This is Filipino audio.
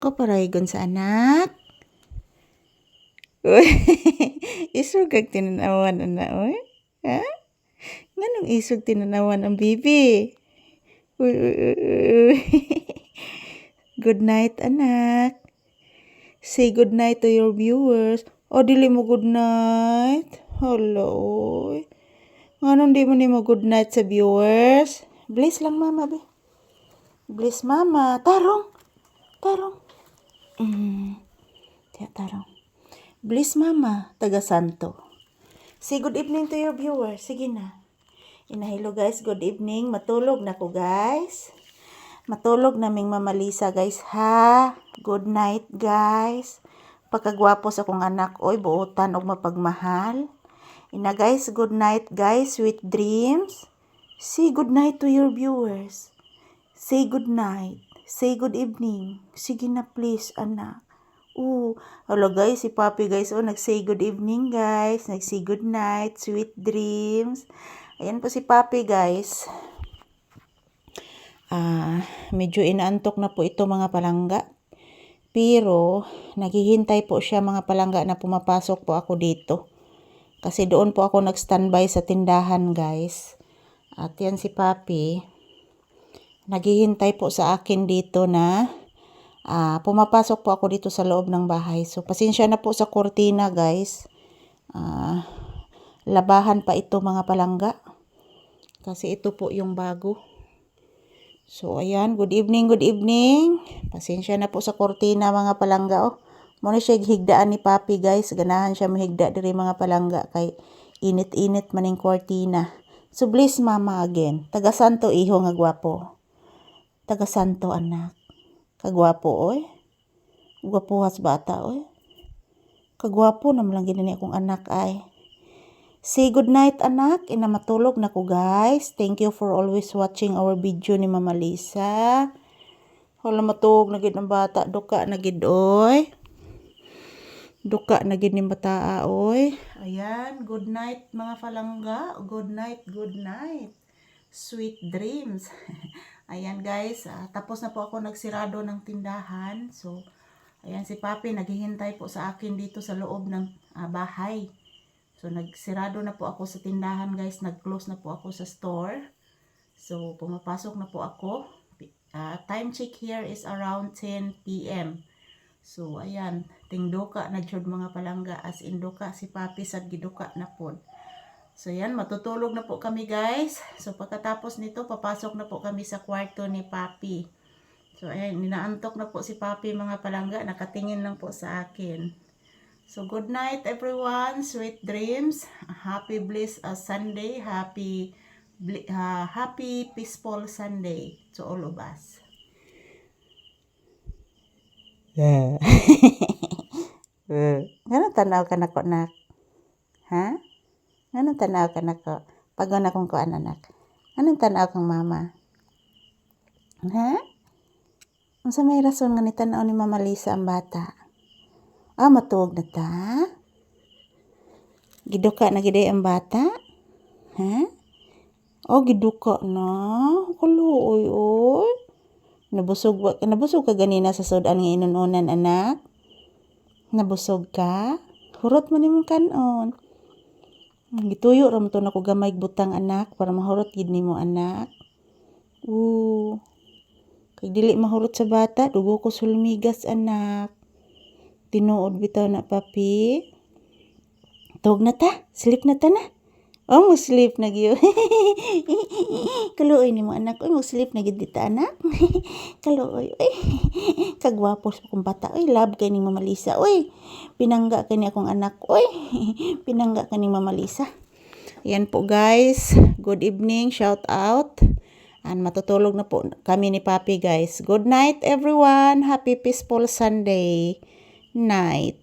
Kaparahigon sa anak. Uy, isog kag tinanawan ana oy. Ha? Nganong isog tinanawan ang bibi? Uy. Good night anak. Say good night to your viewers. O dili mo good night. Hello. Nganong di mo nimo good night sa viewers? Bless lang mama be. Bless mama. Tarong. Tarong. Bless mama, taga Santo. Say good evening to your viewers. Sige na. Hello guys, good evening. Matulog na ko guys. Matulog naming Mama Lisa guys ha. Good night guys. Pagkagwapo sa kong anak, oy buotan og mapagmahal. Guys, good night guys, sweet dreams. Say good night to your viewers. Say good night. Say good evening. Sige na please anak. Hello guys, si Papi guys, nag-say good evening guys, nag-say good night, sweet dreams. Ayan po si Papi guys. Medyo inaantok na po ito mga palangga. Pero, naghihintay po siya mga palangga na pumapasok po ako dito. Kasi doon po ako nag-standby sa tindahan guys. At yan si Papi. Naghihintay po sa akin dito na pumapasok po ako dito sa loob ng bahay. So, pasensya na po sa kortina guys. Labahan pa ito mga palangga. Kasi ito po yung bago. So, ayan. Good evening. Pasensya na po sa kortina mga palangga. Muna siya higdaan ni Papi guys. Ganahan siya mahigda diri mga palangga. Kay init-init maning kortina. So, bless mama again. Taga Santo iho nga gwapo. Taga Santo anak. Kagwapo oy. Gwapuhas bata oy. Kagwapo naman lang ginani akong anak ay. Say good night anak. Matulog na ko guys. Thank you for always watching our video ni Mama Lisa. Hala matulog na gid ang bata. Duka na gid oy. Duka na gid ni bata oy. Ayan. Good night mga palangga. Good night. Sweet dreams. Ayan guys. Tapos na po ako nagsirado ng tindahan. So, ayan si Papi naghihintay po sa akin dito sa loob ng bahay. So, nagsirado na po ako sa tindahan guys. Nag-close na po ako sa store. So, pumapasok na po ako. Time check here is around 10 p.m. So, ayan. Tingduka na jud mga palangga. As in duka si Papi sa giduka na po. So, ayan. Matutulog na po kami guys. So, pagkatapos nito, papasok na po kami sa kwarto ni Papi. So, ayan. Ninaantok na po si Papi mga palangga. Nakatingin lang po sa akin. So, good night everyone. Sweet dreams. Happy bliss Sunday. Happy peaceful Sunday to all of us. Yeah. Ganun tanaw ka na ko, nak? Ha? Ganun tanaw ka na ko? Pag na kong kuan anak. Anong tanaw kang mama? Ha? Unsa may rason nga ni tanaw ni Mama Lisa ang bata? Matuog na ta? Giduka na giday ang bata? Ha? Giduka na? Kaluoy, oy. Nabusog ka ganina sa sudan nga inununan, anak? Nabusog ka? Hurot man nimong kanon. Gituyo ra mo to nako gamay butang anak para mahurot gid nimo anak. Kay dili mahurot sa bata, dugo ko sulmigas anak. Tinuod bitaw na Papi. Tog na ta, sleep na ta na. Mo sleep na gyud. Kaluoy nimo anak, mo sleep na gyud dita anak. Kaluoy, kagwapo sa kong bata. Love kay ni Mama Lisa. Pinangga kay ni akong anak. Pinangga kay ni Mama Lisa. Yan po guys. Good evening, shout out. And matutulog na po kami ni Papi guys. Good night everyone. Happy peaceful Sunday night.